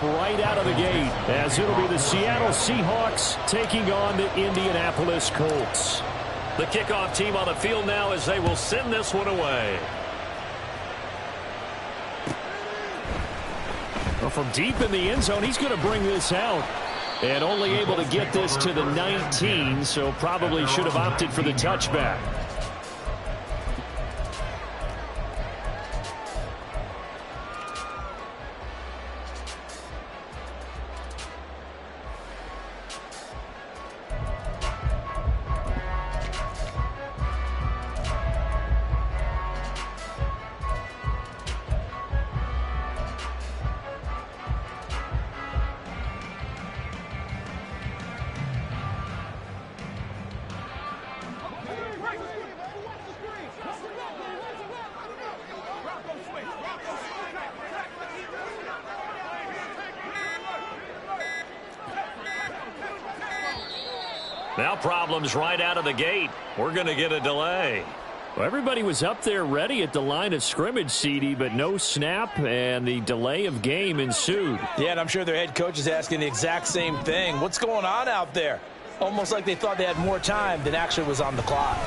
Right out of the gate, as it'll be the Seattle Seahawks taking on the Indianapolis Colts. The kickoff team on the field now as they will send this one away. Well, from deep in the end zone, he's going to bring this out. And only able to get this to the 19, so probably should have opted for the touchback. Now problems right out of the gate. We're going to get a delay. Well, everybody was up there ready at the line of scrimmage, CD, but no snap, and the delay of game ensued. Yeah, and I'm sure their head coach is asking the exact same thing. What's going on out there? Almost like they thought they had more time than actually was on the clock.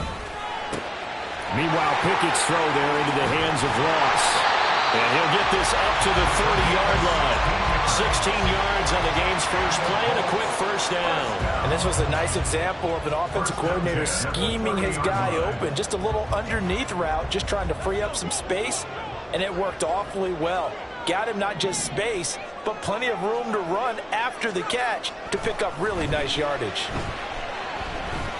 Meanwhile, Pickett's throw there into the hands of Ross. And he'll get this up to the 30-yard line. 16 yards on the game's first play and a quick first down. And this was a nice example of an offensive coordinator scheming his guy open. Just a little underneath route, just trying to free up some space, and it worked awfully well. Got him not just space, but plenty of room to run after the catch to pick up really nice yardage.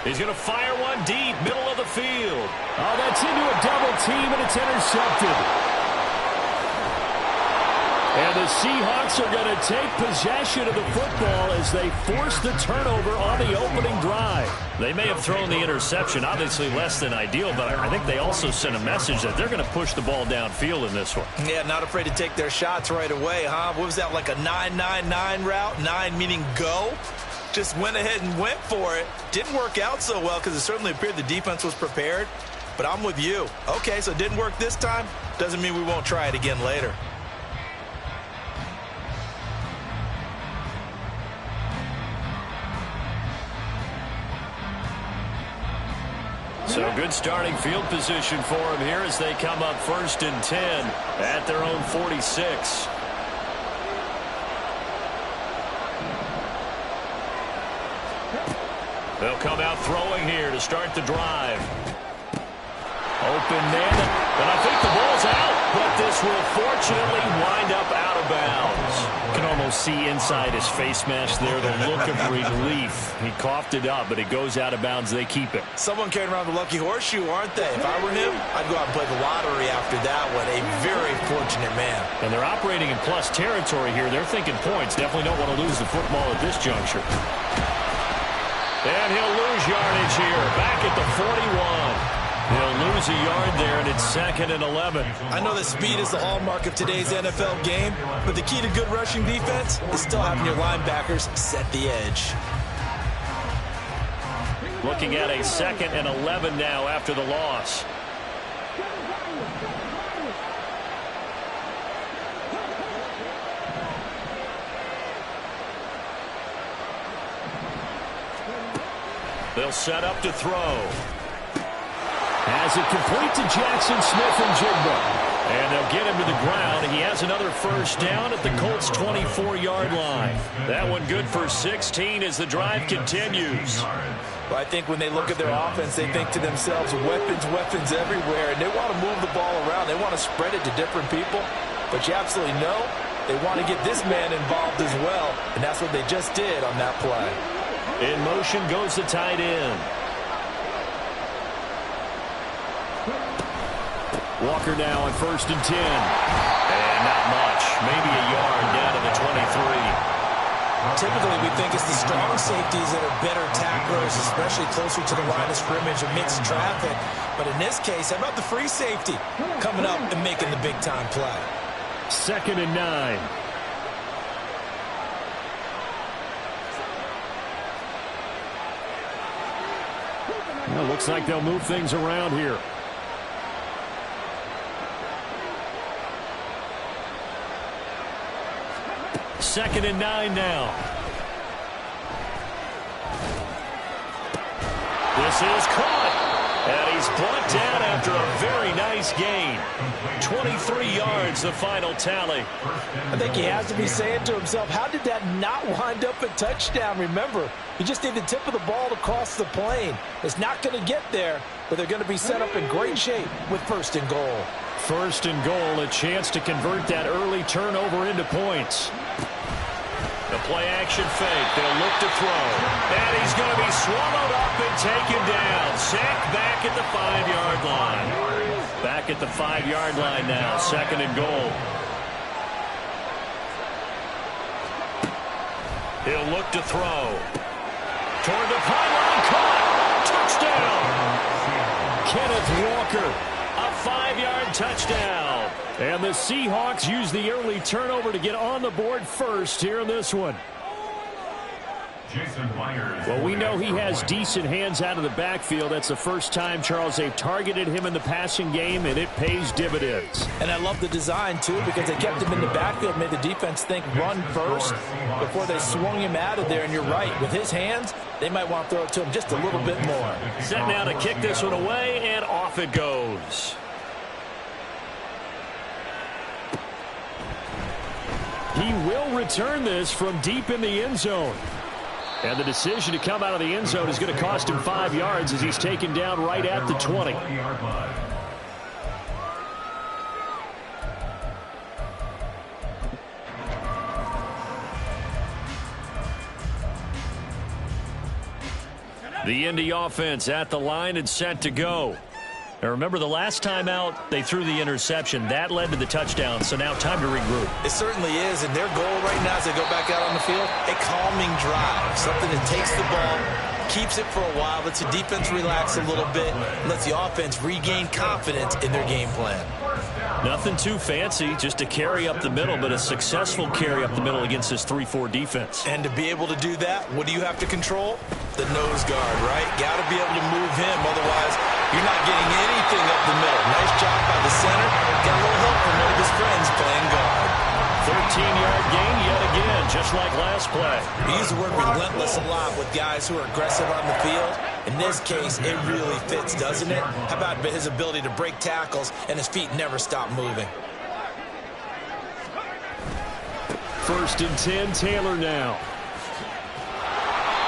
He's going to fire one deep, middle of the field. Oh, that's into a double team, and it's intercepted. And the Seahawks are going to take possession of the football as they force the turnover on the opening drive. They may have thrown the interception, obviously less than ideal, but I think they also sent a message that they're going to push the ball downfield in this one. Yeah, not afraid to take their shots right away, huh? What was that, like a 9-9-9 route? 9 meaning go? Just went ahead and went for it. Didn't work out so well because it certainly appeared the defense was prepared. But I'm with you. Okay, so it didn't work this time. Doesn't mean we won't try it again later. So good starting field position for them here as they come up 1st and 10 at their own 46. They'll come out throwing here to start the drive. Open man, and I think the ball's out, but this will fortunately wind up out of bounds. You can almost see inside his face mask there the look of relief. He coughed it up, but it goes out of bounds. They keep it. Someone carrying around the lucky horseshoe, aren't they? If I were him, I'd go out and play the lottery after that one. A very fortunate man. And they're operating in plus territory here. They're thinking points. Definitely don't want to lose the football at this juncture. And he'll lose yardage here. Back at the 41. He'll lose a yard there, and it's 2nd and 11. I know that speed is the hallmark of today's NFL game, but the key to good rushing defense is still having your linebackers set the edge. Looking at a 2nd and 11 now after the loss. They'll set up to throw. Has it complete to Jackson Smith-Njigba. And they'll get him to the ground. He has another first down at the Colts' 24-yard line. That one good for 16 as the drive continues. Well, I think when they look at their offense, they think to themselves, weapons, weapons everywhere, and they want to move the ball around. They want to spread it to different people. But you absolutely know they want to get this man involved as well, and that's what they just did on that play. In motion goes the tight end. Walker now on 1st and 10. And not much. Maybe a yard down to the 23. Typically, we think it's the strong safeties that are better tacklers, especially closer to the line of scrimmage amidst traffic. But in this case, how about the free safety coming up and making the big-time play? 2nd and 9. Well, looks like they'll move things around here. 2nd and 9 now. This is caught. And he's brought down after a very nice gain. 23 yards, the final tally. I think he has to be saying to himself, how did that not wind up a touchdown? Remember, you just need the tip of the ball to cross the plane. It's not going to get there, but they're going to be set up in great shape with 1st and goal. 1st and goal, a chance to convert that early turnover into points. The play-action fake. They'll look to throw. And he's going to be swallowed up and taken down. Sacked back at the 5-yard line. Back at the 5-yard line now. 2nd and goal. He'll look to throw. Toward the pylon. Caught. Touchdown. Kenneth Walker. A 5-yard touchdown. And the Seahawks use the early turnover to get on the board first here in this one. Well, we know he has decent hands out of the backfield. That's the first time, Charles, they've targeted him in the passing game, and it pays dividends. And I love the design, too, because they kept him in the backfield, made the defense think run first before they swung him out of there. And you're right, with his hands, they might want to throw it to him just a little bit more. Set now to kick this one away, and off it goes. He will return this from deep in the end zone. And the decision to come out of the end zone is going to cost him 5 yards as he's taken down right at the 20. The Indy offense at the line and set to go. Now remember, the last time out, they threw the interception. That led to the touchdown, so now time to regroup. It certainly is, and their goal right now as they go back out on the field, a calming drive, something that takes the ball, keeps it for a while, lets the defense relax a little bit, lets the offense regain confidence in their game plan. Nothing too fancy, just a carry up the middle, but a successful carry up the middle against this 3-4 defense. And to be able to do that, what do you have to control? The nose guard, right? Got to be able to move him, otherwise you're not getting anything up the middle. Nice job by the center. Got a little help from one of his friends playing guard. 13-yard gain yet again, just like last play. We use the word relentless a lot with guys who are aggressive on the field. In this case, it really fits, doesn't it? How about his ability to break tackles and his feet never stop moving? 1st and 10, Taylor now.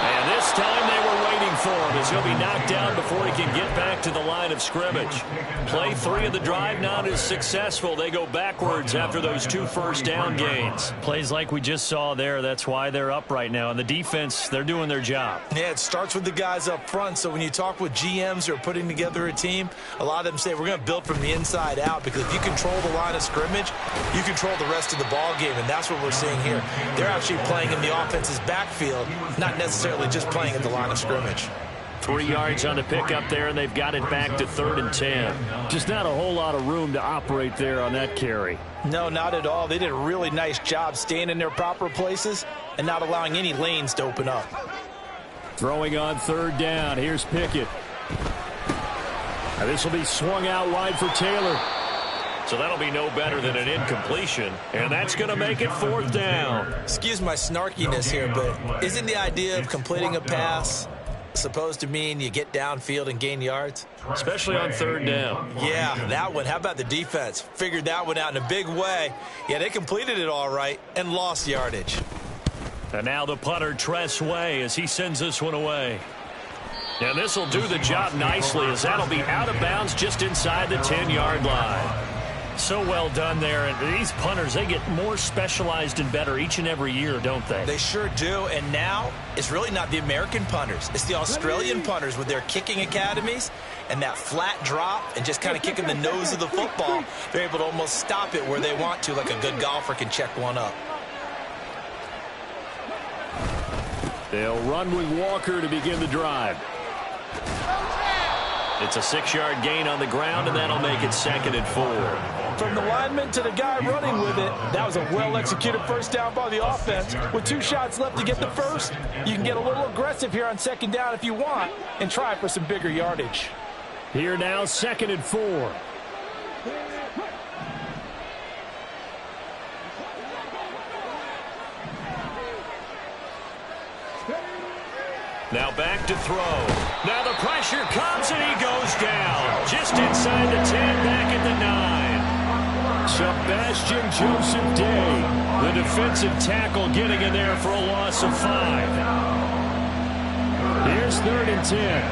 And this time they were waiting for him as he'll be knocked down before he can get back to the line of scrimmage. Play 3 of the drive not as successful. They go backwards after those 2 first down gains. Plays like we just saw there. That's why they're up right now. And the defense, they're doing their job. Yeah, it starts with the guys up front. So when you talk with GMs who are putting together a team, a lot of them say we're going to build from the inside out, because if you control the line of scrimmage, you control the rest of the ball game. And that's what we're seeing here. They're actually playing in the offense's backfield, not necessarily just playing at the line of scrimmage. 3 yards on the pickup there, and they've got it back to 3rd and 10. Just not a whole lot of room to operate there on that carry. No, not at all. They did a really nice job staying in their proper places and not allowing any lanes to open up. Throwing on 3rd down. Here's Pickett. Now this will be swung out wide for Taylor. So that'll be no better than an incompletion, and that's going to make it 4th down. Excuse my snarkiness here, but isn't the idea of completing a pass supposed to mean you get downfield and gain yards? Especially on 3rd down. Yeah, that one. How about the defense? Figured that one out in a big way. Yeah, they completed it all right and lost yardage. And now the punter, Tress Way, as he sends this one away. And this will do the job nicely, as that'll be out of bounds just inside the 10-yard line. So well done there, and these punters, they get more specialized and better each and every year, don't they? They sure do, and now it's really not the American punters. It's the Australian punters with their kicking academies and that flat drop and just kind of kicking the nose of the football. They're able to almost stop it where they want to, like a good golfer can check one up. They'll run with Walker to begin the drive. It's a 6-yard gain on the ground, and that'll make it 2nd and 4. From the lineman to the guy running with it, that was a well-executed first down by the offense. With 2 shots left to get the first, you can get a little aggressive here on 2nd down if you want and try for some bigger yardage. Here now, 2nd and 4. Now back to throw. Now the pressure comes and he goes down. Just inside the 10, back at the 9. Sebastian Joseph Day, the defensive tackle, getting in there for a loss of 5. Here's 3rd and 10.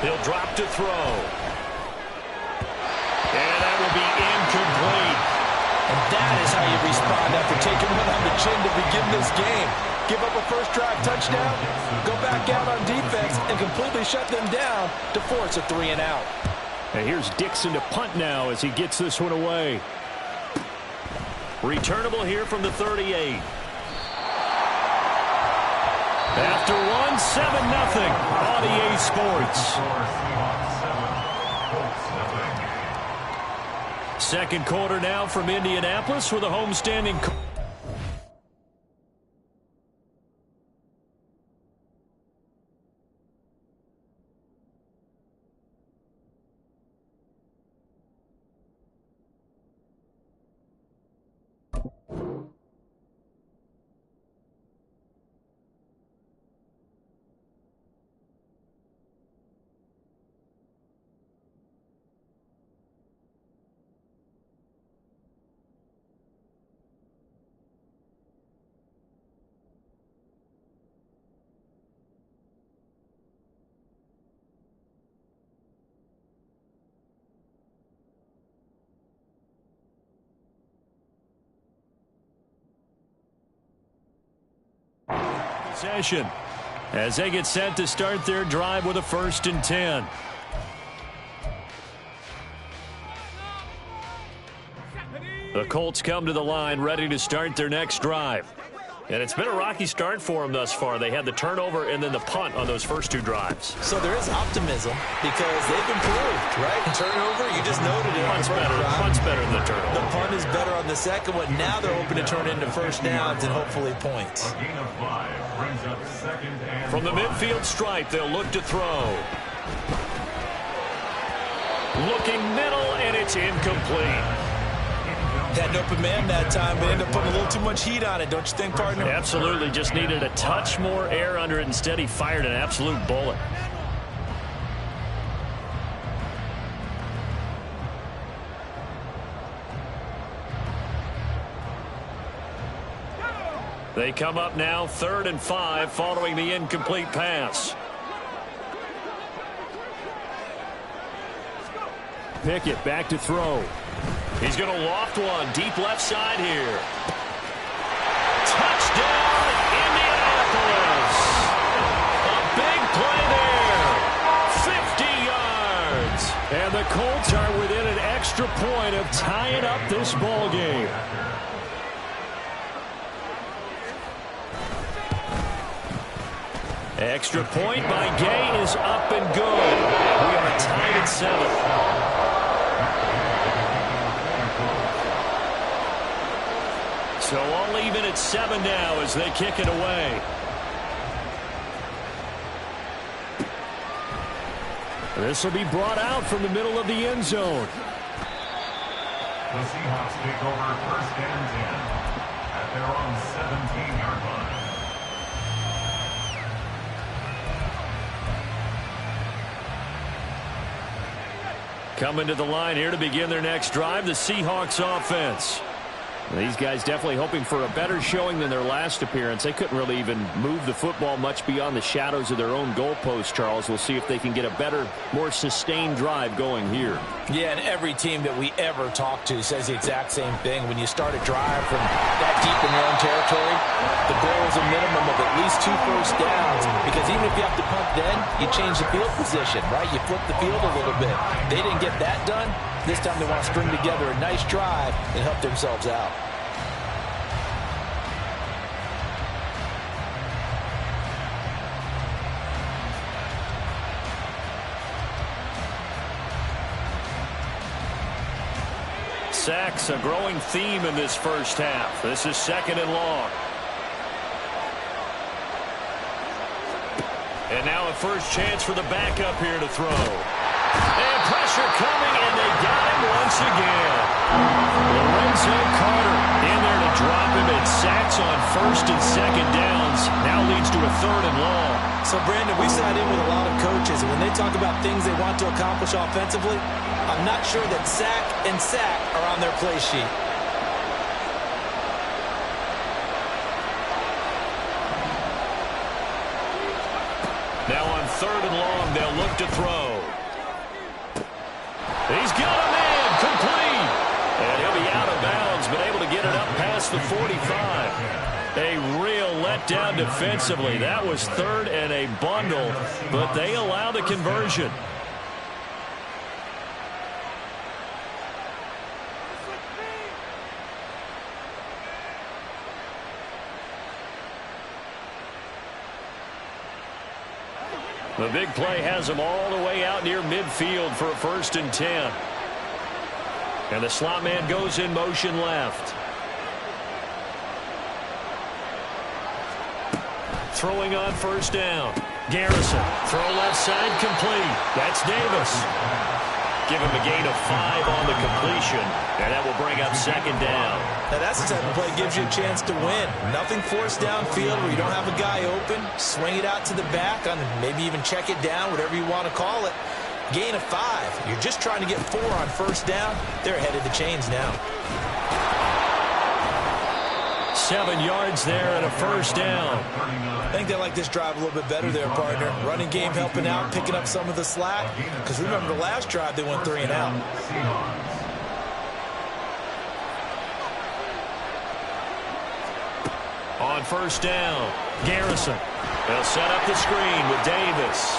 He'll drop to throw. And that will be incomplete. And that is how you respond after taking one on the chin to begin this game. Give up a first drive touchdown, go back out on defense, and completely shut them down to force a 3 and out. And here's Dixon to punt now as he gets this one away. Returnable here from the 38. After one, 7-0 on EA Sports. Second quarter now from Indianapolis with a homestanding. Possession as they get set to start their drive with a 1st and 10. The Colts come to the line ready to start their next drive. And it's been a rocky start for them thus far. They had the turnover and then the punt on those first 2 drives. So there is optimism because they've improved, right? Turnover, you just noted it. Punt's better than the turnover. The punt is better on the second one. Now they're hoping to turn into first downs and hopefully points. From the midfield stripe, they'll look to throw. Looking middle, and it's incomplete. Had an open man that time, but ended up putting a little too much heat on it, don't you think, partner? Absolutely. Just needed a touch more air under it. Instead, he fired an absolute bullet. They come up now 3rd and 5 following the incomplete pass. Pickett back to throw. He's going to loft one deep left side here. Touchdown, Indianapolis. A big play there. 50 yards. And the Colts are within an extra point of tying up this ball game. Extra point by Gay is up and good. We are tied at 7. So all even at 7 now as they kick it away. This will be brought out from the middle of the end zone. The Seahawks take over 1st and 10 at their own 17-yard line. Coming to the line here to begin their next drive, the Seahawks offense. These guys definitely hoping for a better showing than their last appearance. They couldn't really even move the football much beyond the shadows of their own goalpost, Charles. We'll see if they can get a better, more sustained drive going here. Yeah, and every team that we ever talk to says the exact same thing. When you start a drive from that deep in your own territory, the goal is a minimum of at least 2 first downs, because even if you have to punt then, you change the field position, right? You flip the field a little bit. They didn't get that done. This time they want to string together a nice drive and help themselves out. Sacks, a growing theme in this first half. This is 2nd and long. And now a first chance for the backup here to throw. And pressure coming, and they got him once again. Lorenzo Carter in there to drop him, and sacks on first and second downs. Now leads to a third and long. So, Brandon, we sat in with a lot of coaches, and when they talk about things they want to accomplish offensively, I'm not sure that sack and sack are on their play sheet. Now on third and long, they'll look to throw. He's got a man, complete. And he'll be out of bounds, but able to get it up past the 45. A real letdown defensively. That was third and a bundle, but they allow the conversion. The big play has him all the way out near midfield for a 1st and 10. And the slot man goes in motion left. Throwing on 1st down. Garrison. Throw left side, complete. That's Davis. Give him a gain of 5 on the completion. And that will bring up 2nd down. Now that's the type of play that gives you a chance to win. Nothing forced downfield where you don't have a guy open. Swing it out to the back, on maybe even check it down, whatever you want to call it. Gain of 5. You're just trying to get 4 on 1st down. They're ahead of the chains now. 7 yards there and a 1st down. I think they like this drive a little bit better there, partner. Running game helping out, picking up some of the slack. Because remember the last drive, they went 3 and out. On 1st down, Garrison. They'll set up the screen with Davis.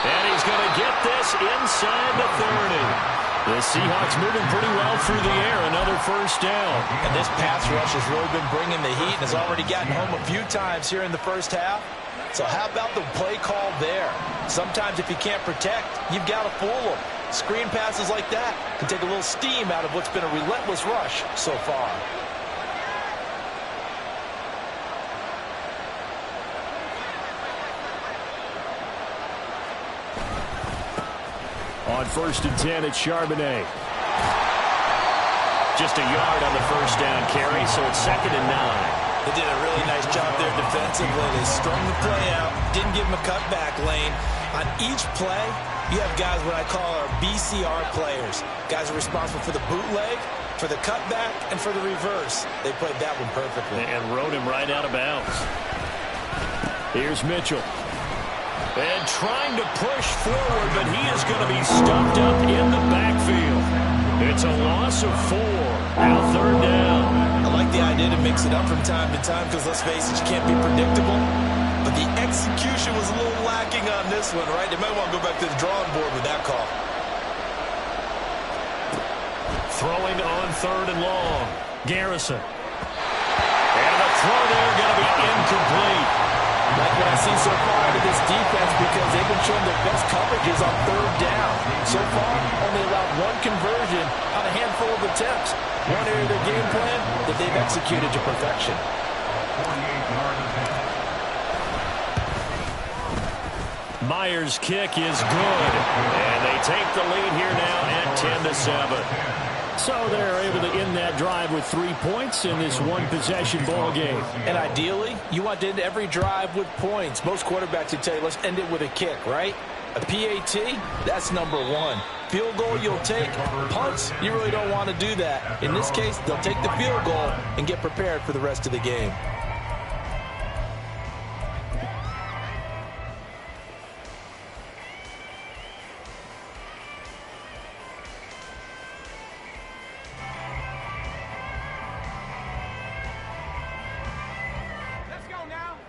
And he's going to get this inside the 30. The Seahawks moving pretty well through the air. Another 1st down. And this pass rush has really been bringing the heat and has already gotten home a few times here in the 1st half. So how about the play call there? Sometimes if you can't protect, you've got to fool them. Screen passes like that can take a little steam out of what's been a relentless rush so far. On 1st and 10, it's Charbonnet. Just a yard on the 1st down carry, so it's 2nd and 9. They did a really nice job there defensively. They strung the play out, didn't give him a cutback lane. On each play, you have guys what I call our BCR players. Guys are responsible for the bootleg, for the cutback, and for the reverse. They played that one perfectly. And rode him right out of bounds. Here's Mitchell. And trying to push forward, but he is going to be stuffed up in the backfield. It's a loss of 4. Now 3rd down. I like the idea to mix it up from time to time because, let's face it, you can't be predictable. But the execution was a little lacking on this one, right? They might want to go back to the drawing board with that call. Throwing on 3rd and long. Garrison. And the throw there going to be incomplete. Like what I've seen so far out of this defense because they've been showing their best coverages on 3rd down. So far, only allowed 1 conversion on a handful of attempts. One area of their game plan that they've executed to perfection. Myers' kick is good. And they take the lead here now at 10-7. So they're able to end that drive with 3 points in this one-possession ball game. And ideally, you want to end every drive with points. Most quarterbacks would tell you, let's end it with a kick, right? A PAT, that's number 1. Field goal you'll take. Punts, you really don't want to do that. In this case, they'll take the field goal and get prepared for the rest of the game.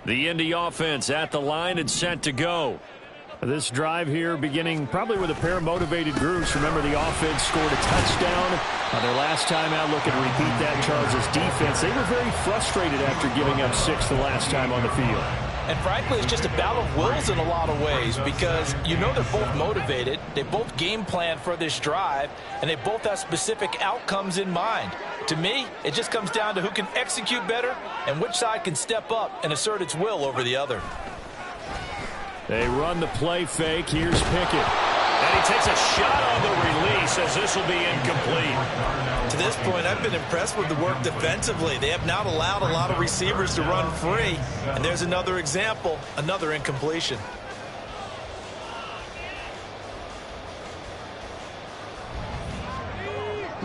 The Indy offense at the line and set to go. This drive here beginning probably with a pair of motivated groups. Remember, the offense scored a touchdown on their last time out. Looking to repeat that. Charles' defense, they were very frustrated after giving up 6 the last time on the field. And frankly, it's just a battle of wills in a lot of ways because you know they're both motivated. They both game plan for this drive, and they both have specific outcomes in mind. To me, it just comes down to who can execute better and which side can step up and assert its will over the other. They run the play fake. Here's Pickett. And he takes a shot on the release. he says this will be incomplete. To this point, I've been impressed with the work defensively. They have not allowed a lot of receivers to run free. And there's another example, another incompletion.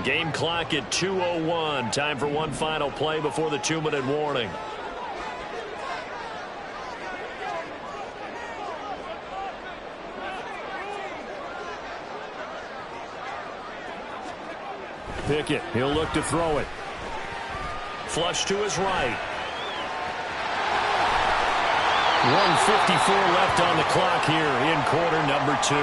Game clock at 2:01. Time for one final play before the 2-minute warning. Pickett, he'll look to throw it. Flush to his right. 1:54 left on the clock here in quarter number 2.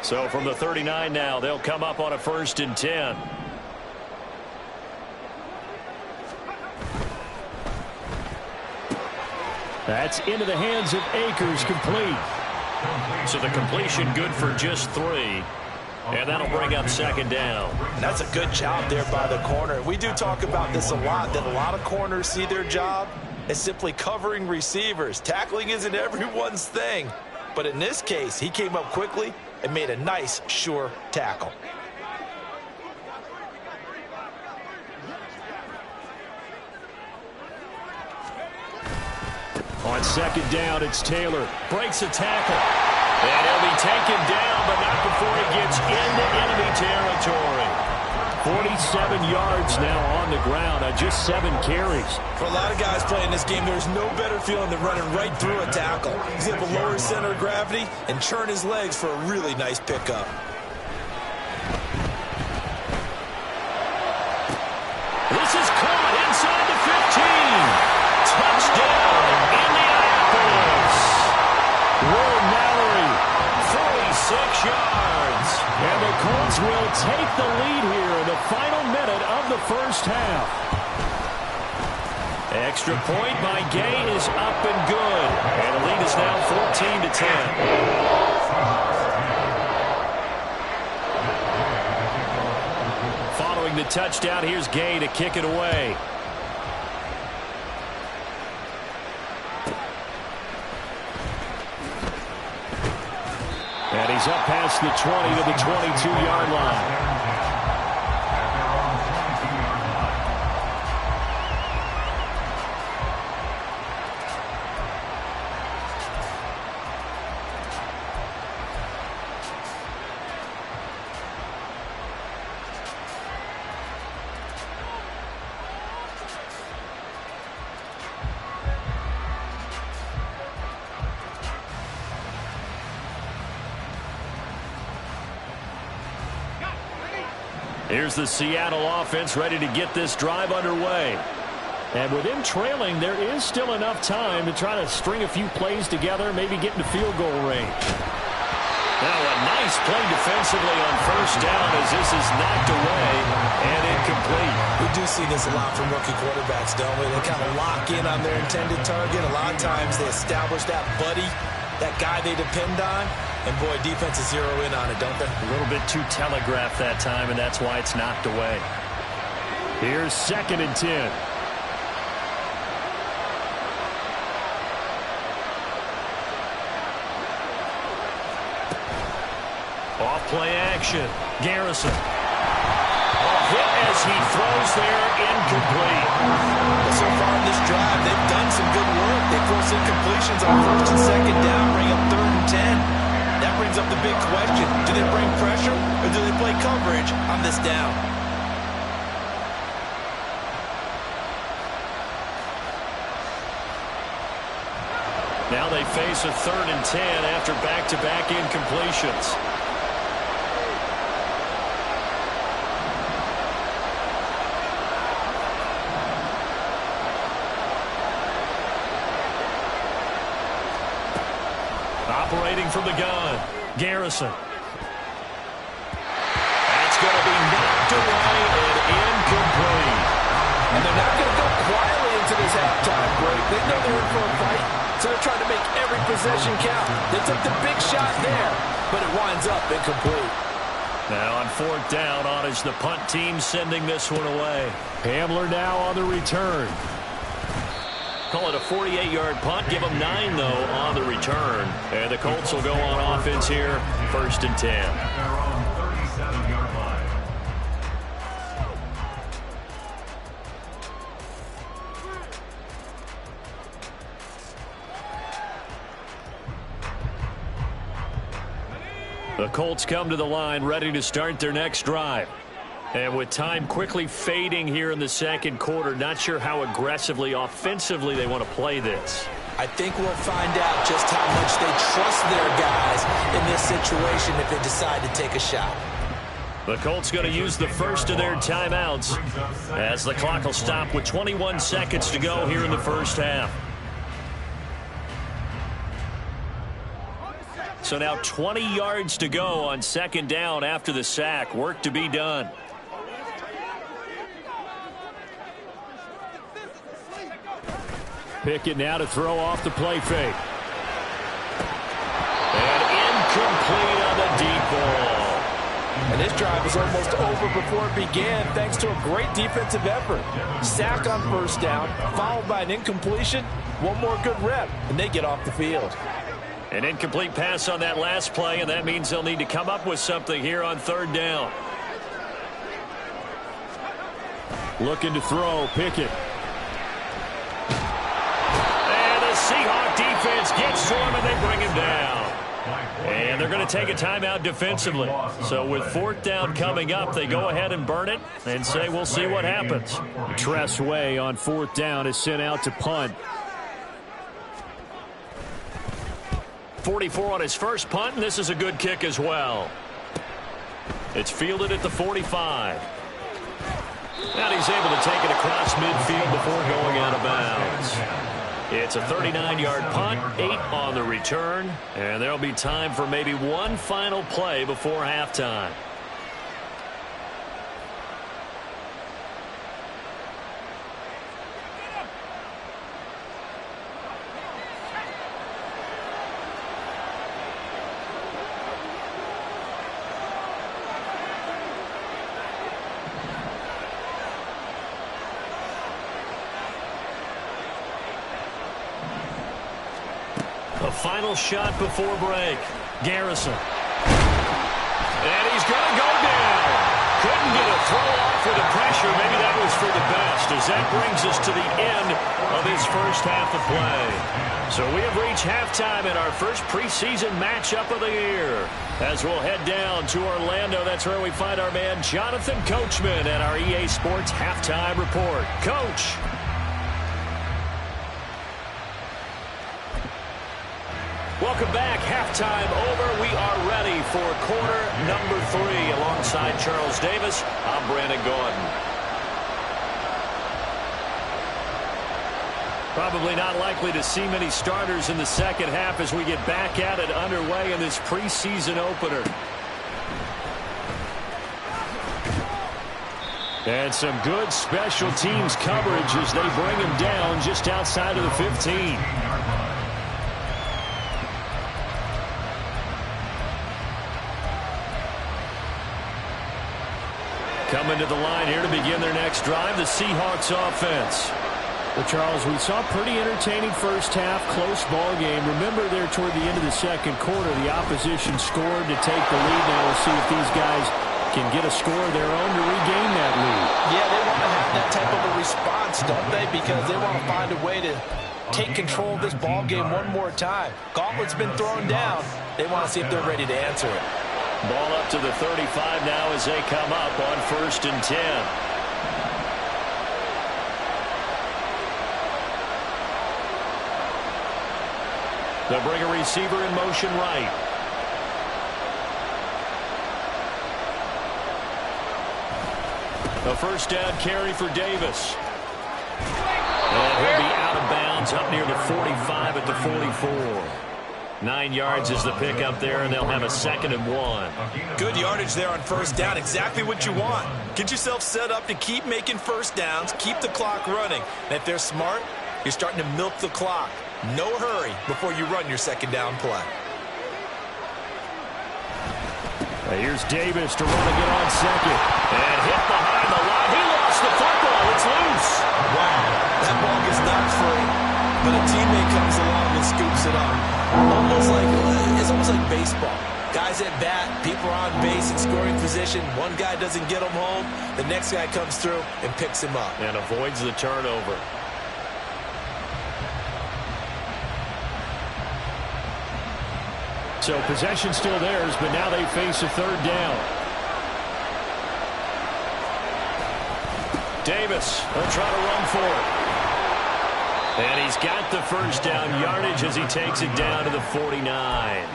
So from the 39 now, they'll come up on a 1st and 10. That's into the hands of Akers, complete. So the completion good for just 3. And that'll bring up 2nd down. And that's a good job there by the corner. We do talk about this a lot, that a lot of corners see their job as simply covering receivers. Tackling isn't everyone's thing. But in this case, he came up quickly and made a nice, sure tackle. On 2nd down, it's Taylor. Breaks a tackle. And he'll be taken down, but not before he gets into enemy territory. 47 yards now on the ground on just 7 carries. For a lot of guys playing this game, there's no better feeling than running right through a tackle. He's able to lower his center of gravity and churn his legs for a really nice pickup. This is caught inside the 15. Touchdown, Indianapolis. Will Mallory, 46 yards. And the Colts will take the lead here in the final minute of the 1st half. Extra point by Gay is up and good. And the lead is now 14-10. Following the touchdown, here's Gay to kick it away. And he's up past the 20 to the 22-yard line. Here's the Seattle offense ready to get this drive underway. And with them trailing, there is still enough time to try to string a few plays together, maybe get into field goal range. Now a nice play defensively on 1st down as this is knocked away and incomplete. We do see this a lot from rookie quarterbacks, don't we? They kind of lock in on their intended target. A lot of times they establish that buddy, that guy they depend on. And, boy, defenses zero in on it, don't they? A little bit too telegraphed that time, and that's why it's knocked away. Here's 2nd and 10. Off play action. Garrison. Hit as he throws there, incomplete. So far in this drive, they've done some good work. They force incompletions on 1st and 2nd down, bring up 3rd and 10. That brings up the big question. Do they bring pressure or do they play coverage on this down? Now they face a 3rd and 10 after back-to-back incompletions. Operating from the gun, Garrison. That's going to be knocked away and incomplete. And they're not going to go quietly into this halftime break. They know they're in for a fight, so they're trying to make every possession count. They took the big shot there, but it winds up incomplete. Now on fourth down, on is the punt team sending this one away. Hamler now on the return. Call it a 48-yard punt. Give them 9, though, on the return. And the Colts will go on offense here, 1st and 10. At their own 37-yard line. The Colts come to the line ready to start their next drive. And with time quickly fading here in the second quarter, not sure how aggressively, offensively they want to play this. I think we'll find out just how much they trust their guys in this situation if they decide to take a shot. The Colts going to use the first of their timeouts as the clock will stop with 21 seconds to go here in the first half. So now 20 yards to go on second down after the sack. Work to be done. Pickett now to throw off the play fake. And incomplete on the deep ball. And this drive was almost over before it began thanks to a great defensive effort. Sack on first down, followed by an incompletion. One more good rep, and they get off the field. An incomplete pass on that last play, and that means they'll need to come up with something here on third down. Looking to throw, Pickett. And the Seahawk defense gets to him, and they bring him down. And they're going to take a timeout defensively. So with fourth down coming up, they go ahead and burn it and say we'll see what happens. Tress Way on fourth down is sent out to punt. 44 on his first punt, and this is a good kick as well. It's fielded at the 45. And he's able to take it across midfield before going out of bounds. It's a 39-yard punt, 8 on the return, and there'll be time for maybe one final play before halftime. A final shot before break. Garrison. And he's going to go down. Couldn't get a throw off with the pressure. Maybe that was for the best, as that brings us to the end of his first half of play. So we have reached halftime in our first preseason matchup of the year. As we'll head down to Orlando, that's where we find our man Jonathan Coachman at our EA Sports Halftime Report. Coach. Welcome back. Halftime over. We are ready for quarter number 3. Alongside Charles Davis, I'm Brandon Gordon. Probably not likely to see many starters in the second half as we get back at it underway in this preseason opener. And some good special teams coverage as they bring him down just outside of the 15. Coming to the line here to begin their next drive, the Seahawks offense. Well, Charles, we saw a pretty entertaining first half, close ball game. Remember there toward the end of the second quarter, the opposition scored to take the lead. Now we'll see if these guys can get a score of their own to regain that lead. Yeah, they want to have that type of a response, don't they? Because they want to find a way to take control of this ball game one more time. Gauntlet's been thrown down. They want to see if they're ready to answer it. Ball up to the 35 now as they come up on 1st and 10. They'll bring a receiver in motion right. A first down carry for Davis. And he'll be out of bounds up near the 45 at the 44. 9 yards is the pickup there, and they'll have a 2nd and 1. Good yardage there on first down. Exactly what you want. Get yourself set up to keep making first downs, keep the clock running. And if they're smart, you're starting to milk the clock. No hurry before you run your second down play. Here's Davis to run again on second. And hit behind the line. He lost the football. It's loose. Wow, that ball gets knocked free, but a teammate comes along and scoops it up. It's almost like baseball. Guys at bat, people are on base in scoring position. One guy doesn't get him home. The next guy comes through and picks him up. And avoids the turnover. So possession still theirs, but now they face a third down. Davis will try to run for it. And he's got the first down yardage as he takes it down to the 49.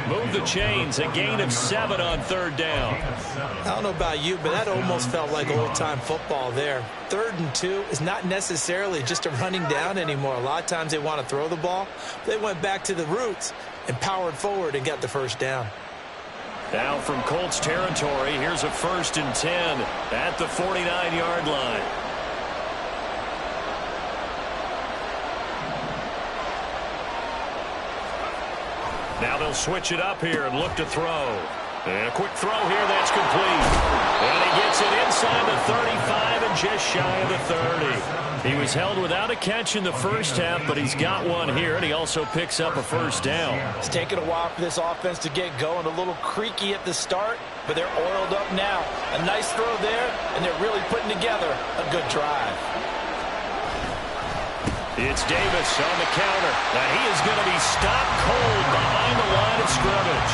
Move the chains, a gain of 7 on third down. I don't know about you, but that almost felt like old-time football there. 3rd and 2 is not necessarily just a running down anymore. A lot of times they want to throw the ball. They went back to the roots and powered forward and got the first down. Now from Colts territory, here's a 1st and 10 at the 49-yard line. Now they'll switch it up here and look to throw. And a quick throw here that's complete. And he gets it inside the 35 and just shy of the 30. He was held without a catch in the first half, but he's got one here, and he also picks up a first down. It's taken a while for this offense to get going. A little creaky at the start, but they're oiled up now. A nice throw there, and they're really putting together a good drive. It's Davis on the counter. Now he is going to be stopped cold behind the line of scrimmage.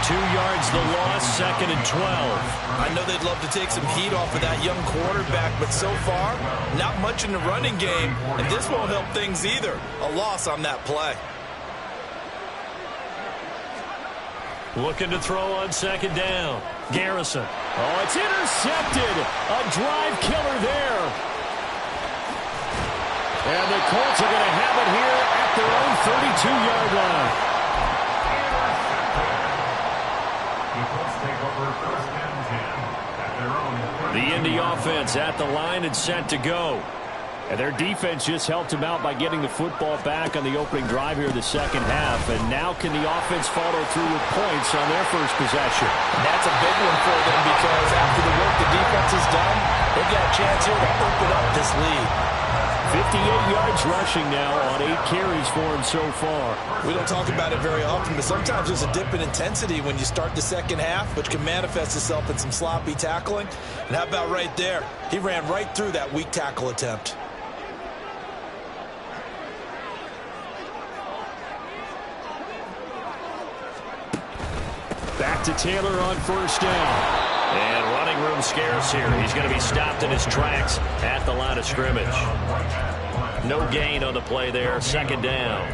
2 yards the loss, 2nd and 12. I know they'd love to take some heat off of that young quarterback, but so far, not much in the running game, and this won't help things either. A loss on that play. Looking to throw on 2nd down. Garrison. Oh, it's intercepted. A drive killer there. And the Colts are going to have it here at their own 32-yard line. The Indy offense at the line and set to go. And their defense just helped them out by getting the football back on the opening drive here in the second half. And now can the offense follow through with points on their first possession? And that's a big one for them because after the work the defense has done, they've got a chance here to open up this lead. 58 yards rushing now on 8 carries for him so far. We don't talk about it very often, but sometimes there's a dip in intensity when you start the second half, which can manifest itself in some sloppy tackling. And how about right there? He ran right through that weak tackle attempt. Back to Taylor on first down. And running room scarce here. He's going to be stopped in his tracks at the line of scrimmage. No gain on the play there. 2nd down.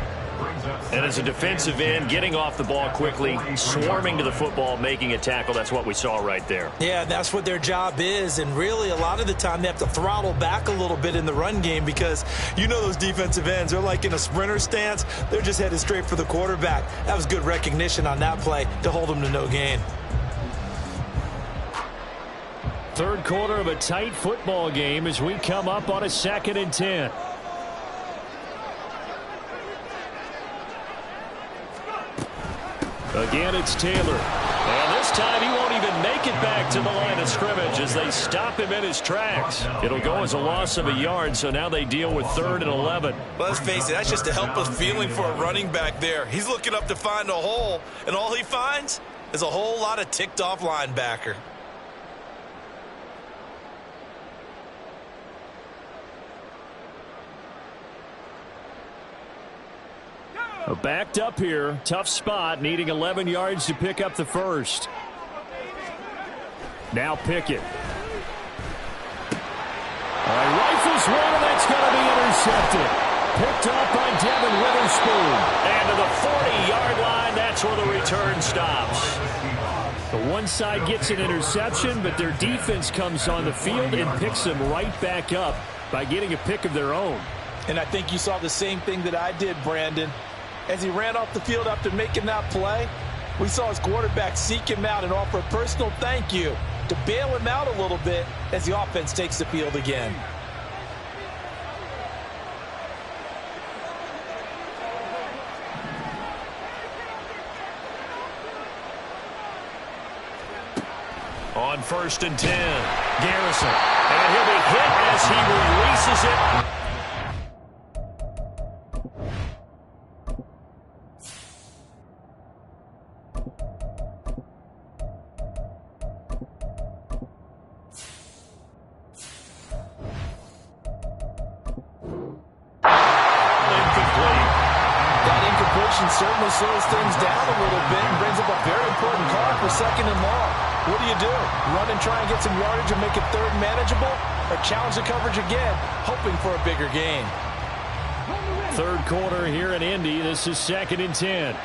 And as a defensive end, getting off the ball quickly, swarming to the football, making a tackle. That's what we saw right there. Yeah, that's what their job is. And really, a lot of the time, they have to throttle back a little bit in the run game because you know those defensive ends, they're like in a sprinter stance. They're just headed straight for the quarterback. That was good recognition on that play to hold them to no gain. Third quarter of a tight football game as we come up on a 2nd and 10. Again, it's Taylor. And this time he won't even make it back to the line of scrimmage as they stop him in his tracks. It'll go as a loss of a yard, so now they deal with 3rd and 11. Well, let's face it, that's just a helpless feeling for a running back there. He's looking up to find a hole, and all he finds is a whole lot of ticked-off linebacker. Backed up here, tough spot, needing 11 yards to pick up the first. Now Pickett. Rifles one, and that's going to be intercepted. Picked up by Devin Witherspoon. And to the 40-yard line, that's where the return stops. The one side gets an interception, but their defense comes on the field and picks them right back up by getting a pick of their own. And I think you saw the same thing that I did, Brandon. As he ran off the field after making that play, we saw his quarterback seek him out and offer a personal thank you to bail him out a little bit as the offense takes the field again. On 1st and 10, Garrison. And he'll be hit as he releases it. Certainly slows things down a little bit and brings up a very important call for 2nd and long. What do? Run and try and get some yardage and make it 3rd manageable? Or challenge the coverage again, hoping for a bigger gain? 3rd quarter here in Indy. This is 2nd and 10.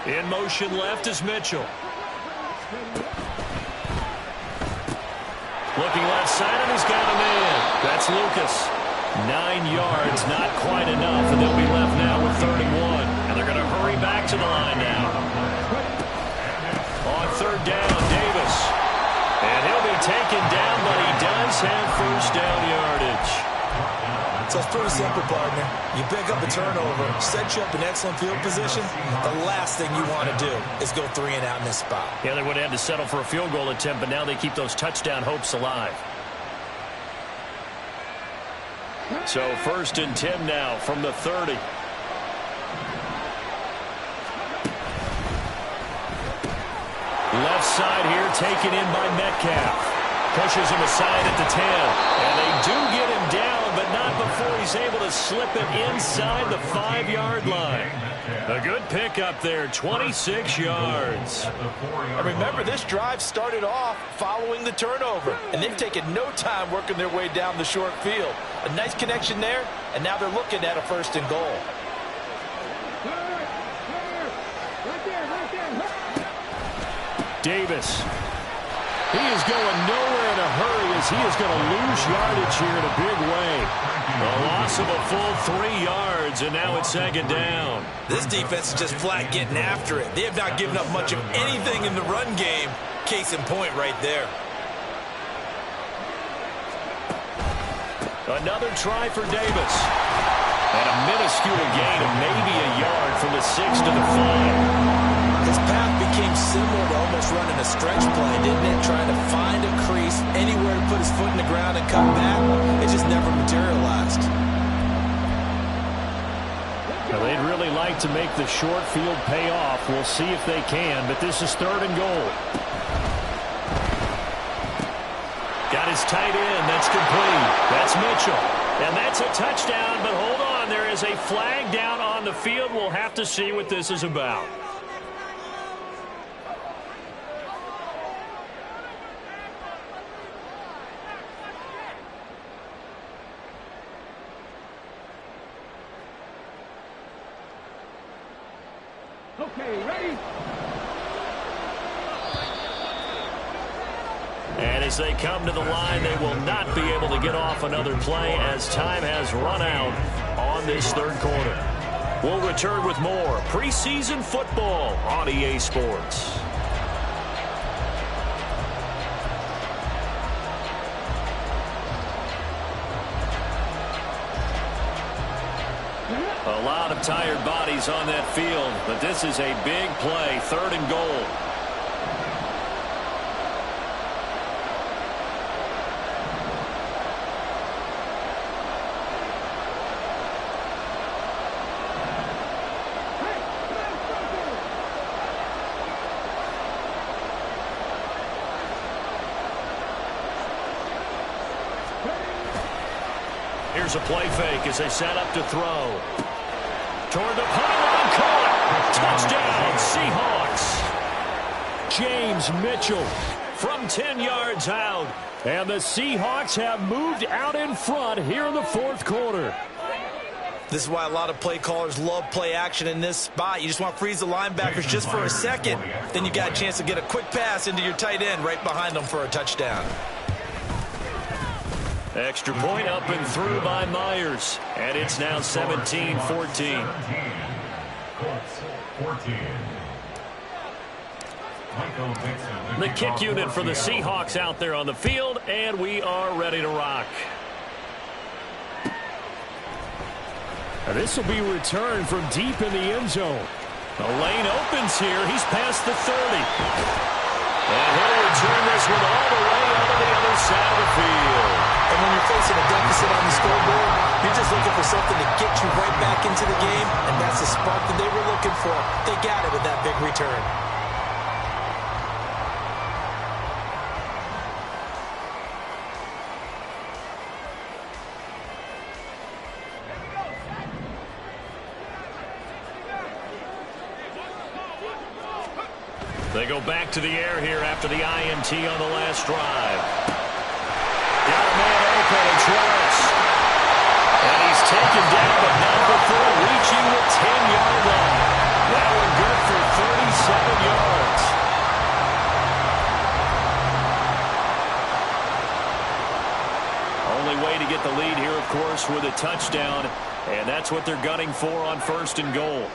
In motion left is Mitchell. Looking left side, and he's got a man. That's Lucas. 9 yards, not quite enough, and they'll be left now with 31. And they're going to hurry back to the line now. On 3rd down, Davis. And he'll be taken down, but he does have 1st down yardage. So it's pretty simple, partner. You pick up a turnover, set you up in excellent field position. The last thing you want to do is go 3 and out in this spot. Yeah, they would have had to settle for a field goal attempt, but now they keep those touchdown hopes alive. So 1st and 10 now from the 30. Left side here taken in by Metcalf. Pushes him aside at the 10. And they do get him down, but not before he's able to slip it inside the 5-yard line. A good pickup there, 26 yards. And remember, this drive started off following the turnover, and they've taken no time working their way down the short field. A nice connection there, and now they're looking at a 1st and goal. Davis. He is going nowhere in a hurry as he is going to lose yardage here in a big way. A loss of a full 3 yards, and now it's 2nd down. This defense is just flat getting after it. They have not given up much of anything in the run game. Case in point right there. Another try for Davis. And a minuscule gain of maybe a yard from the 6 to the 5. His path became similar to almost running a stretch play, didn't it? Trying to find a crease, anywhere to put his foot in the ground and cut back. It just never materialized. Well, they'd really like to make the short field pay off. We'll see if they can, but this is 3rd and goal. Got his tight end. That's complete. That's Mitchell. And that's a touchdown, but hold on. There is a flag down on the field. We'll have to see what this is about. Okay, ready? And as they come to the line, they will not be able to get off another play as time has run out on this 3rd quarter. We'll return with more preseason football on EA Sports. A lot of tired bodies on that field, but this is a big play, 3rd and goal. Here's a play fake as they set up to throw. Toward the pylon, caught. Touchdown, Seahawks. James Mitchell from 10 yards out. And the Seahawks have moved out in front here in the 4th quarter. This is why a lot of play callers love play action in this spot. You just want to freeze the linebackers just for a second. Then you got a chance to get a quick pass into your tight end right behind them for a touchdown. Extra point up and through by Myers. And it's now 17-14. The kick unit for the Seahawks out there on the field, and we are ready to rock. This will be returned from deep in the end zone. The lane opens here. He's past the 30. And he'll return this one all the way out to the other side of the field. And when you're facing a deficit on the scoreboard, you're just looking for something to get you right back into the game, and that's the spark that they were looking for. They got it with that big return. They go back to the air here after the INT on the last drive. Got a man open, it's Ross. And he's taken down, but not before reaching the 10-yard line. That one good for 37 yards. Only way to get the lead here, of course, with a touchdown. And that's what they're gunning for on 1st and goal.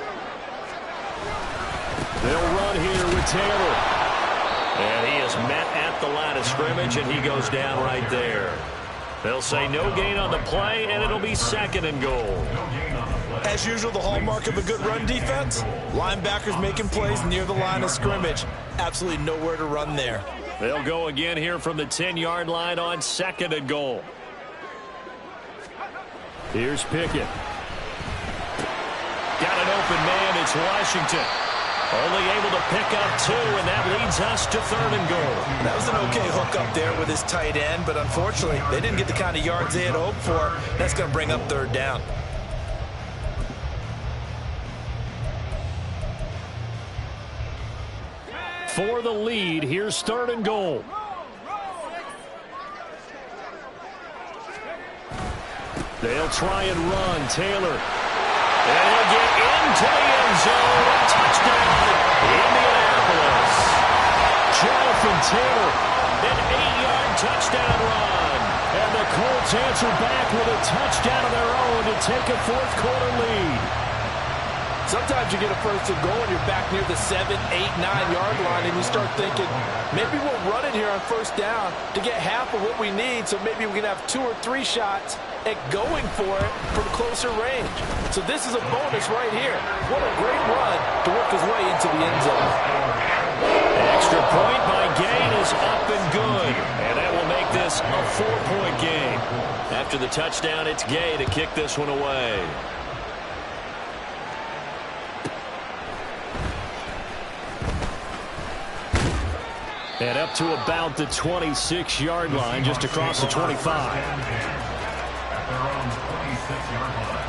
They'll run here with Taylor. And he is met at the line of scrimmage, and he goes down right there. They'll say no gain on the play, and it'll be 2nd and goal. As usual, the hallmark of a good run defense, linebackers making plays near the line of scrimmage. Absolutely nowhere to run there. They'll go again here from the 10-yard line on 2nd and goal. Here's Pickett. Got an open man. It's Washington. Only able to pick up 2, and that leads us to 3rd and goal. That was an okay hook up there with his tight end, but unfortunately, they didn't get the kind of yards they had hoped for. That's going to bring up 3rd down. For the lead, here's 3rd and goal. They'll try and run. Taylor. And he'll get into the end zone. Touchdown, Indianapolis. Jonathan Taylor, an 8-yard touchdown run. And the Colts answer back with a touchdown of their own to take a 4th-quarter lead. Sometimes you get a 1st and goal and you're back near the 7, 8, 9-yard line, and you start thinking, maybe we'll run it here on 1st down to get half of what we need, so maybe we can have 2 or 3 shots at going for it from closer range. So this is a bonus right here. What a great run to work his way into the end zone. Extra point by Gain is up and good, and that will make this a 4-point game. After the touchdown, it's Gay to kick this one away. And up to about the 26-yard line, just across the 25. At their own 26-yard line.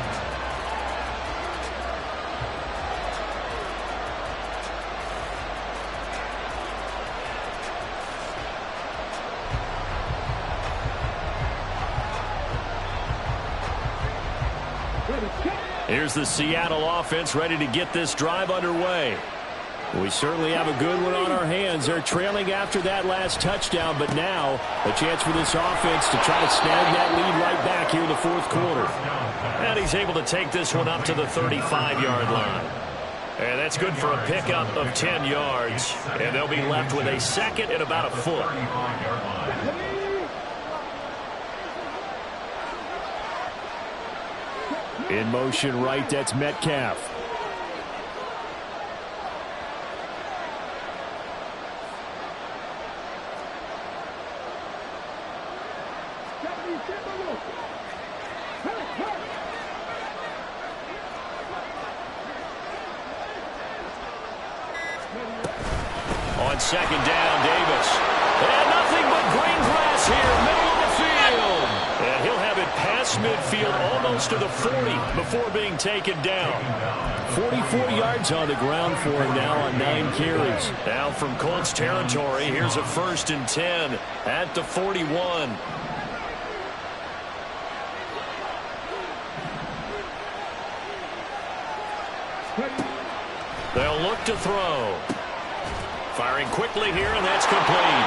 Here's the Seattle offense ready to get this drive underway. We certainly have a good one on our hands. They're trailing after that last touchdown, but now a chance for this offense to try to snag that lead right back here in the 4th quarter. And he's able to take this one up to the 35-yard line. And that's good for a pickup of 10 yards. And they'll be left with a 2nd and about a foot. In motion right, that's Metcalf. On 2nd down, Davis. And nothing but green grass here, middle of the field. And he'll have it past midfield almost to the 40 before being taken down. 44 yards on the ground for him now on 9 carries. Now from Colts territory, here's a 1st and 10 at the 41. They'll look to throw. Firing quickly here, and that's complete.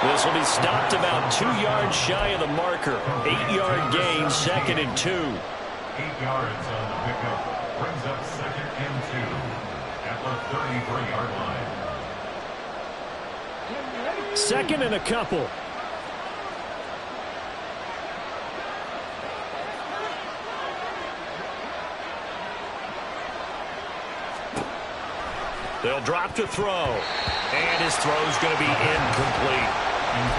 This will be stopped about 2 yards shy of the marker. 8-yard gain, 2nd and 2. 8 yards on the pickup. Brings up 2nd and 2 at the 33-yard line. 2nd and a couple. They'll drop to throw. And his throw's going to be incomplete.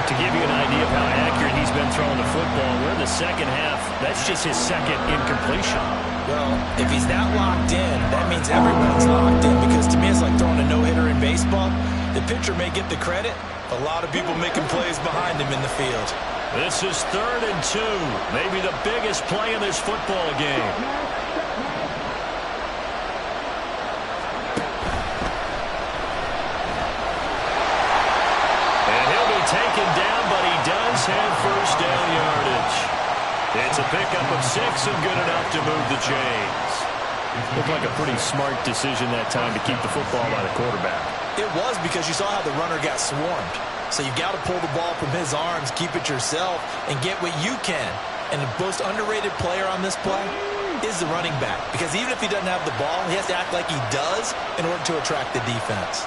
To give you an idea of how accurate he's been throwing the football, we're in the second half. That's just his second incompletion. Well, if he's that locked in, that means everyone's locked in, because to me it's like throwing a no-hitter in baseball. The pitcher may get the credit. A lot of people making plays behind him in the field. This is 3rd and 2. Maybe the biggest play in this football game. Taken down, but he does have first down yardage. It's a pickup of 6 and good enough to move the chains. Looked like a pretty smart decision that time to keep the football by the quarterback. It was, because you saw how the runner got swarmed. So you got to pull the ball from his arms, keep it yourself, and get what you can. And the most underrated player on this play is the running back, because even if he doesn't have the ball, he has to act like he does in order to attract the defense.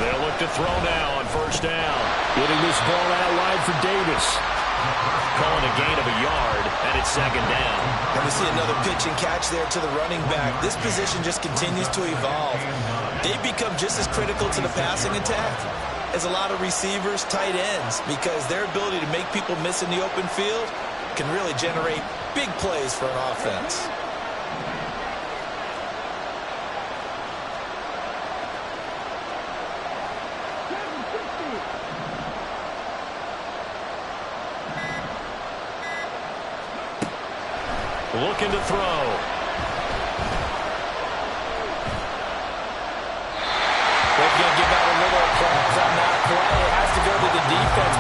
They'll look to throw now on first down. Getting this ball out wide for Davis. Calling a gain of a yard, and it's 2nd down. And we see another pitch and catch there to the running back. This position just continues to evolve. They become just as critical to the passing attack as a lot of receivers, tight ends, because their ability to make people miss in the open field can really generate big plays for an offense. Looking to throw. They're going to give out a little applause on that play. It has to go to the defense.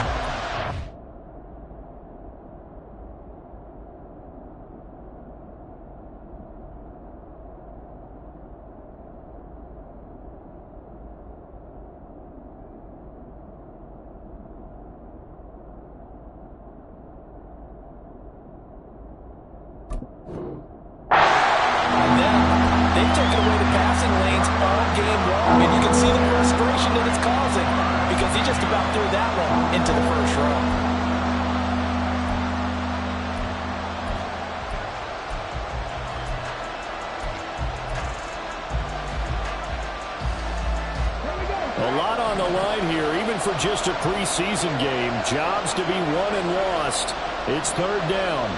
Just a preseason game. Jobs to be won and lost. It's 3rd down.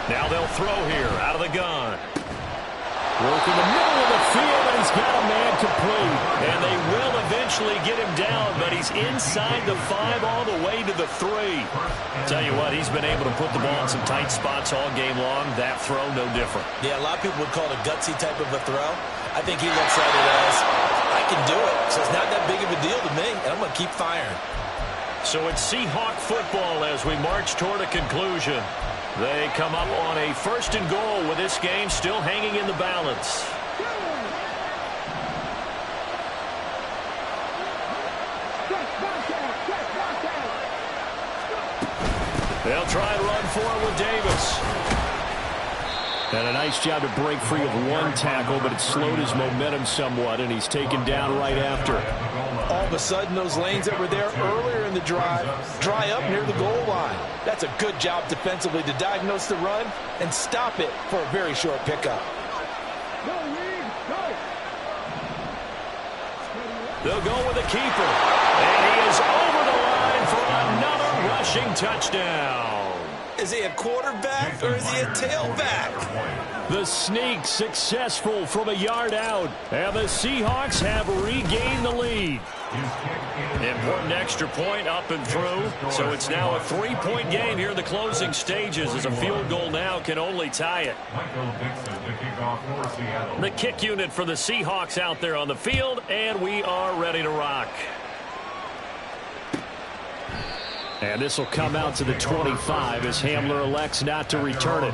Now they'll throw here out of the gun. Work in the middle of the field, and he's got a man complete. And they will eventually get him down, but he's inside the 5 all the way to the 3. Tell you what, he's been able to put the ball in some tight spots all game long. That throw, no different. Yeah, a lot of people would call it a gutsy type of a throw. I think he looks at it as, I can do it, so it's not that big of a deal to me, and I'm going to keep firing. So it's Seahawk football as we march toward a conclusion. They come up on a 1st and goal with this game still hanging in the balance. They'll try and run for it with Davis. And a nice job to break free of one tackle, but it slowed his momentum somewhat, and he's taken down right after. All of a sudden, those lanes that were there earlier in the drive dry up near the goal line. That's a good job defensively to diagnose the run and stop it for a very short pickup. They'll go with the keeper. And he is over the line for another rushing touchdown. Is he a quarterback or is he a tailback? The sneak successful from a yard out. And the Seahawks have regained the lead. Important extra point up and through. So it's now a 3-point game here in the closing stages, as a field goal now can only tie it. The kick unit for the Seahawks out there on the field, and we are ready to rock. And this will come out to the 25 as Hamler elects not to return it.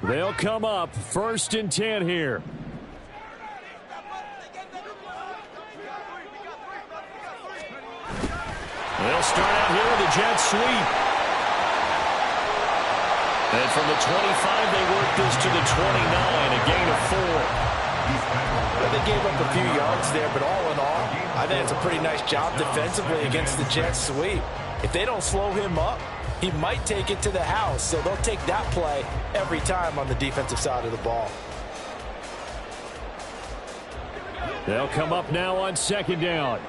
They'll come up 1st and 10 here. They'll start out here with a jet sweep. And from the 25, they work this to the 29, a gain of 4. Well, they gave up a few yards there, but all in all, I think it's a pretty nice job defensively against the jet sweep. If they don't slow him up, he might take it to the house, so they'll take that play every time on the defensive side of the ball. They'll come up now on 2nd down.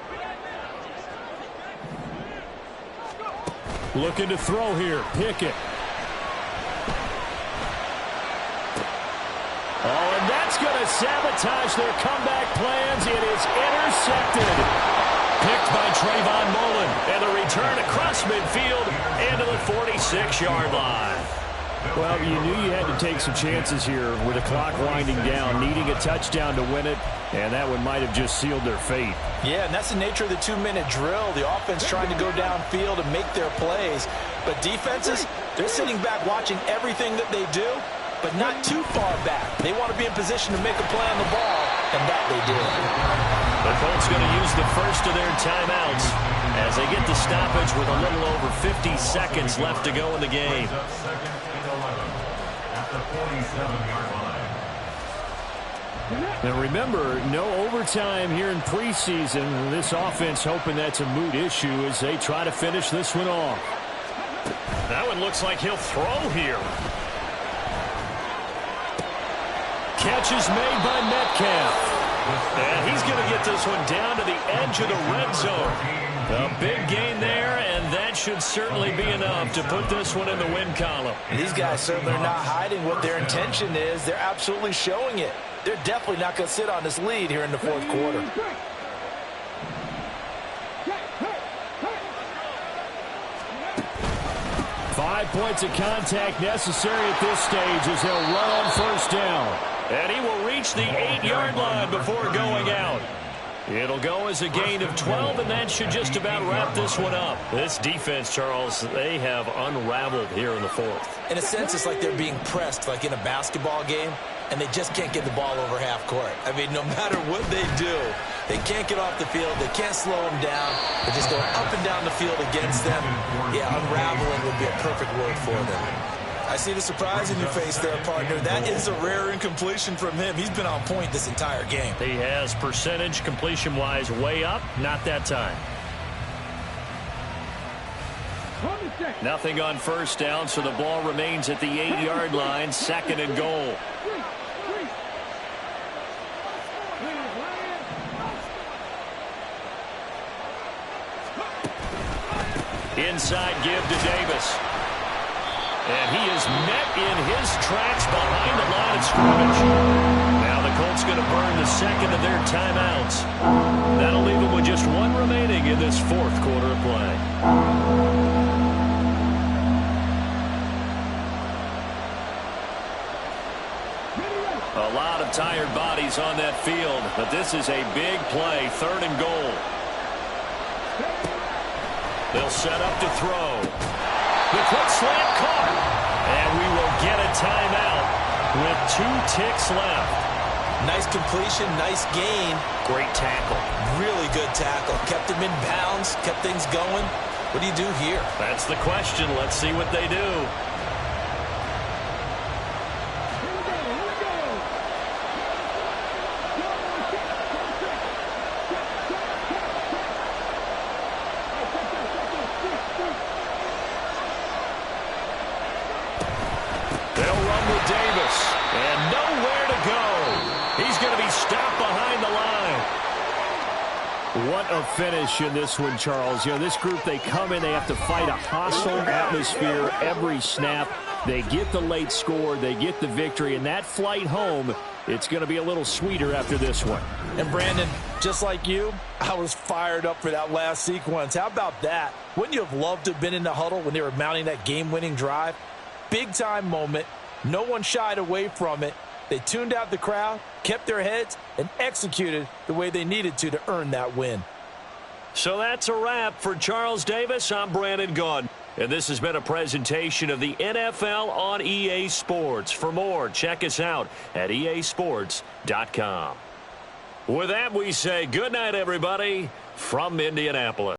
Looking to throw here. Pickett. Oh, and that's going to sabotage their comeback plans. It is intercepted. Picked by Trayvon Mullen. And the return across midfield into the 46-yard line. Well, you knew you had to take some chances here with the clock winding down, needing a touchdown to win it, and that one might have just sealed their fate. Yeah, and that's the nature of the 2-minute drill. The offense trying to go downfield and make their plays. But defenses, they're sitting back watching everything that they do, but not too far back. They want to be in position to make a play on the ball, and that they did. The Colts going to use the first of their timeouts as they get the stoppage with a little over 50 seconds left to go in the game. At the 47-yard line. Now remember, no overtime here in preseason. This offense hoping that's a moot issue as they try to finish this one off. That one looks like he'll throw here. Catch is made by Metcalf. And he's going to get this one down to the edge of the red zone. A big gain there, and that should certainly be enough to put this one in the win column. These guys certainly are not hiding what their intention is. They're absolutely showing it. They're definitely not going to sit on this lead here in the 4th quarter. Five points of contact necessary at this stage as they'll run on 1st down. And he will reach the 8-yard line before going out. It'll go as a gain of 12, and that should just about wrap this one up. This defense, Charles, they have unraveled here in the 4th. In a sense, it's like they're being pressed like in a basketball game, and they just can't get the ball over half court. I mean, no matter what they do, they can't get off the field. They can't slow them down. They're just going up and down the field against them. Yeah, unraveling would be a perfect word for them. I see the surprise in your face there, partner. That is a rare incompletion from him. He's been on point this entire game. He has percentage completion-wise way up. Not that time. Nothing on 1st down, so the ball remains at the 8-yard line. 2nd and goal. Inside give to Davis. And he is met in his tracks behind the line of scrimmage. Now the Colts going to burn the 2nd of their timeouts. That'll leave them with just one remaining in this 4th quarter of play. A lot of tired bodies on that field, but this is a big play, 3rd and goal. They'll set up to throw. The quick slant caught. And we will get a timeout with 2 ticks left. Nice completion, nice gain. Great tackle. Really good tackle. Kept him in bounds, kept things going. What do you do here? That's the question. Let's see what they do. What a finish in this one, Charles. You know, this group, they come in, they have to fight a hostile atmosphere every snap. They get the late score, they get the victory, and that flight home, it's going to be a little sweeter after this one. And Brandon, just like you, I was fired up for that last sequence. How about that? Wouldn't you have loved to have been in the huddle when they were mounting that game-winning drive? Big-time moment. No one shied away from it. They tuned out the crowd, kept their heads, and executed the way they needed to earn that win. So that's a wrap. For Charles Davis, I'm Brandon Gaudin. And this has been a presentation of the NFL on EA Sports. For more, check us out at easports.com. With that, we say good night, everybody, from Indianapolis.